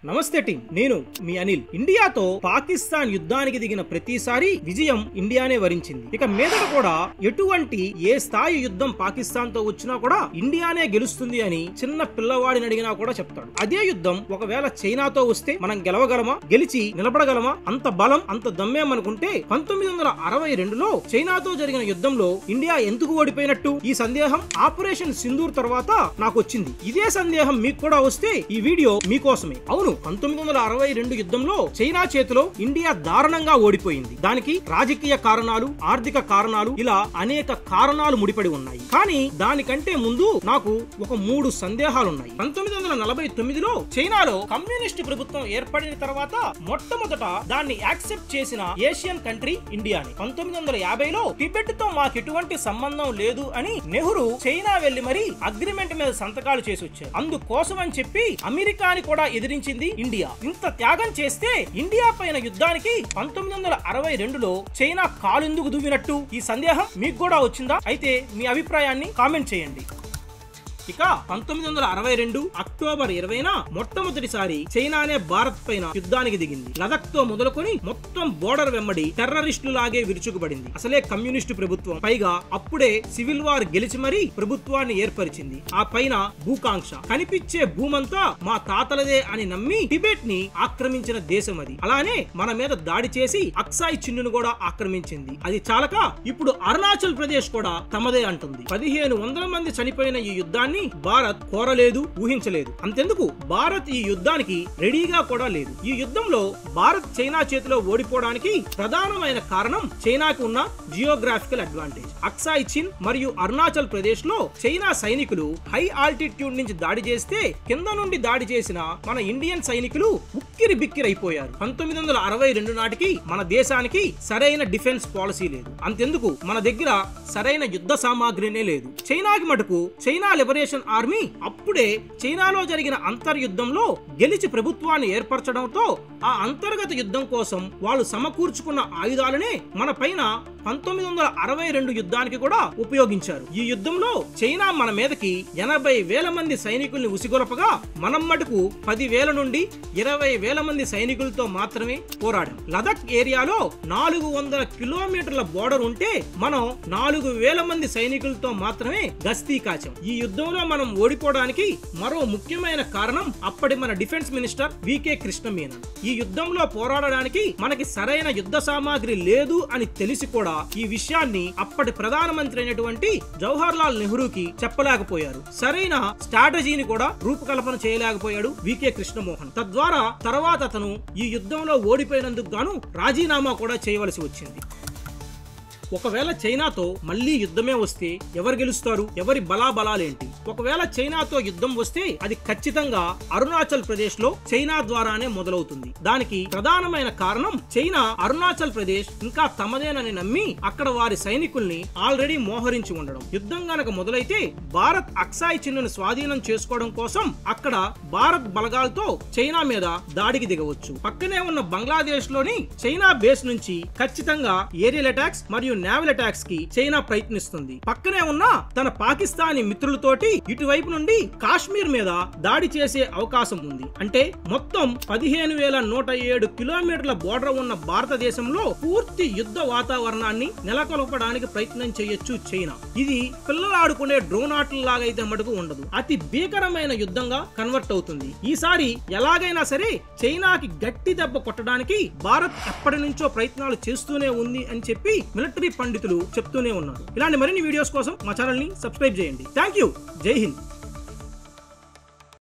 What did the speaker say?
నమస్తే టీం, నేను మీ అనిల్. ఇండియాతో పాకిస్తాన్ యుద్ధానికి దిగిన ప్రతిసారి విజయం ఇండియానే వరించింది. ఇక మీదట కూడా ఎటువంటి ఏ స్థాయి యుద్ధం పాకిస్తాన్ తో వచ్చినా కూడా ఇండియానే గెలుస్తుంది అని చిన్న పిల్లవాడిని అడిగినా కూడా చెప్తాడు. అదే యుద్ధం ఒకవేళ చైనాతో వస్తే మనం గెలవగలమా, గెలిచి నిలబడగలమా? అంత బలం అంత దమ్మేమనుకుంటే 1962లో చైనాతో జరిగిన యుద్ధంలో ఇండియా ఎందుకు ఓడిపోయినట్టు ఈ సందేహం ఆపరేషన్ సింధూర్ తర్వాత నాకు వచ్చింది. ఇదే సందేహం మీకు కూడా వస్తే ఈ వీడియో మీకోసమే. అవును, 1962 యుద్ధంలో చైనా చేతిలో ఇండియా దారుణంగా ఓడిపోయింది. దానికి రాజకీయ కారణాలు, ఆర్థిక కారణాలు, ఇలా అనేక కారణాలు ముడిపడి ఉన్నాయి. కానీ దానికంటే ముందు నాకు ఒక 3 సందేహాలున్నాయి. 1949లో చైనాలో కమ్యూనిస్ట్ ప్రభుత్వం ఏర్పడిన తర్వాత మొట్టమొదట దాన్ని యాక్సెప్ట్ చేసిన ఏషియన్ కంట్రీ ఇండియాని. 1950లో టిబెట్ తో మాకు ఎటువంటి సంబంధం లేదు అని నెహ్రూ చైనా వెళ్లి మరీ అగ్రిమెంట్ మీద సంతకాలు చేసి వచ్చారు. అందుకోసం అని చెప్పి అమెరికాని కూడా ఎదిరించింది ఇండియా. ఇంత త్యాగం చేస్తే ఇండియా పైన యుద్ధానికి 1962లో చైనా కాలెందుకు దువ్వినట్టు? ఈ సందేహం మీకు కూడా వచ్చిందా? అయితే మీ అభిప్రాయాన్ని కామెంట్ చేయండి. ఇక 1962 అక్టోబర్ 20న మొట్టమొదటిసారి చైనానే భారత్ పైన యుద్ధానికి దిగింది. లదక్ తో మొదలుకొని మొత్తం బోర్డర్ వెంబడి టెర్రరిస్టులు లాగే విరుచుకుపడింది. అసలే కమ్యూనిస్టు ప్రభుత్వం, పైగా అప్పుడే సివిల్ వార్ గెలిచి మరీ ప్రభుత్వాన్ని ఏర్పరిచింది. ఆ పైన భూకాంక్ష, కనిపించే భూమంతా మా తాతలదే అని నమ్మి టిబెట్ ని ఆక్రమించిన దేశం అది. అలానే మన మీద దాడి చేసి అక్సాయ్ చిన్నును కూడా ఆక్రమించింది. అది చాలక ఇప్పుడు అరుణాచల్ ప్రదేశ్ కూడా తమదే అంటుంది. 1500 మంది చనిపోయిన ఈ యుద్ధాన్ని భారత్ కోరలేదు, ఊహించలేదు. అంతెందుకు, భారత్ ఈ యుద్ధానికి రెడీగా కూడా లేదు. ఈ యుద్ధంలో భారత్ చైనా చేతిలో ఓడిపోవడానికి ప్రధానమైన కారణం చైనాకు ఉన్న జియోగ్రాఫికల్ అడ్వాంటేజ్. అక్సాయ్ చిన్ మరియు అరుణాచల్ ప్రదేశ్ లో చైనా సైనికులు హై ఆల్టిట్యూడ్ నుంచి దాడి చేస్తే కింద నుండి దాడి చేసిన మన ఇండియన్ సైనికులు ఉక్కిరి బిక్కిరైపోయారు. 1962 నాటికి మన దేశానికి సరైన డిఫెన్స్ పాలసీ లేదు. అంతెందుకు, మన దగ్గర సరైన యుద్ధ సామాగ్రినే లేదు. చైనాకి మటుకు చైనా లిబరేషన్ ఆర్మీ అప్పుడే చైనాలో జరిగిన అంతర్యుద్ధంలో గెలిచి ప్రభుత్వాన్ని ఏర్పరచడంతో ఆ అంతర్గత యుద్ధం కోసం వాళ్ళు సమకూర్చుకున్న ఆయుధాలనే మన పైన 1962 యుద్ధానికి కూడా ఉపయోగించారు. ఈ యుద్ధంలో చైనా మన మీదకి 80,000 మంది సైనికుల్ని ఉసిగొలపగా మనం మటుకు 10,000 నుండి 20,000 మంది సైనికులతో మాత్రమే పోరాడాం. లదక్ ఏరియాలో 400 కిలోమీటర్ల బోర్డర్ ఉంటే మనం 4,000 మంది సైనికులతో మాత్రమే గస్తీ కాచాం. ఈ యుద్ధంలో మనం ఓడిపోవడానికి మరో ముఖ్యమైన కారణం అప్పటి మన defence minister V K Krishna Menon. ఈ యుద్ధంలో పోరాడడానికి మనకి సరైన యుద్ధ సామాగ్రి లేదు అని తెలిసి కూడా ఈ విషయాన్ని అప్పటి ప్రధానమంత్రి అయినటువంటి జవహర్ లాల్ నెహ్రూకి చెప్పలేకపోయారు. సరైన స్ట్రాటజీని కూడా రూపకల్పన చేయలేకపోయాడు వికే కృష్ణమోహన్. తద్వారా తర్వాత అతను ఈ యుద్ధంలో ఓడిపోయినందుకు గాను రాజీనామా కూడా చేయవలసి వచ్చింది. ఒకవేళ చైనాతో మళ్లీ యుద్ధమే వస్తే ఎవరు గెలుస్తారు? ఎవరి బలాబలాలేంటి? ఒకవేళ చైనాతో యుద్ధం వస్తే అది ఖచ్చితంగా అరుణాచల్ ప్రదేశ్ లో చైనా ద్వారానే మొదలవుతుంది. దానికి ప్రధానమైన కారణం చైనా అరుణాచల్ ప్రదేశ్ ఇంకా తమదేనని నమ్మి అక్కడ వారి సైనికుల్ని ఆల్రెడీ మోహరించి ఉండడం. యుద్ధం గనక మొదలైతే భారత్ అక్సాయ్ చిన్నును స్వాధీనం చేసుకోవడం కోసం అక్కడ భారత్ బలగాలతో చైనా మీద దాడికి దిగవచ్చు. పక్కనే ఉన్న బంగ్లాదేశ్ లోని చైనా బేస్ నుంచి ఖచ్చితంగా ఏరియల్ అటాక్స్ మరియు నేవల్ అటాక్స్ కి చైనా ప్రయత్నిస్తుంది. పక్కనే ఉన్న తన పాకిస్తానీ మిత్రులతోటి ఇటువైపు నుండి కాశ్మీర్ మీద దాడి చేసే అవకాశం ఉంది. అంటే మొత్తం 15,107 కిలోమీటర్ల బోర్డర్ ఉన్న భారతదేశంలో పూర్తి యుద్ధ వాతావరణాన్ని నెలకొల్పడానికి ప్రయత్నం చేయొచ్చు చైనా. ఇది పిల్లలు ఆడుకునే డ్రోన్ ఆటలాగైతే మటుకు ఉండదు. అతి భీకరమైన యుద్ధంగా కన్వర్ట్ అవుతుంది. ఈసారి ఎలాగైనా సరే చైనాకి గట్టి దెబ్బ కొట్టడానికి భారత్ ఎప్పటి నుంచో ప్రయత్నాలు చేస్తూనే ఉంది అని చెప్పి మిలిటరీ పండితులు చెప్తూనే ఉన్నారు. ఇలాంటి మరిన్ని వీడియోస్ కోసం మా ఛానల్ ని సబ్స్క్రైబ్ చేయండి. Thank you. జై హింద్.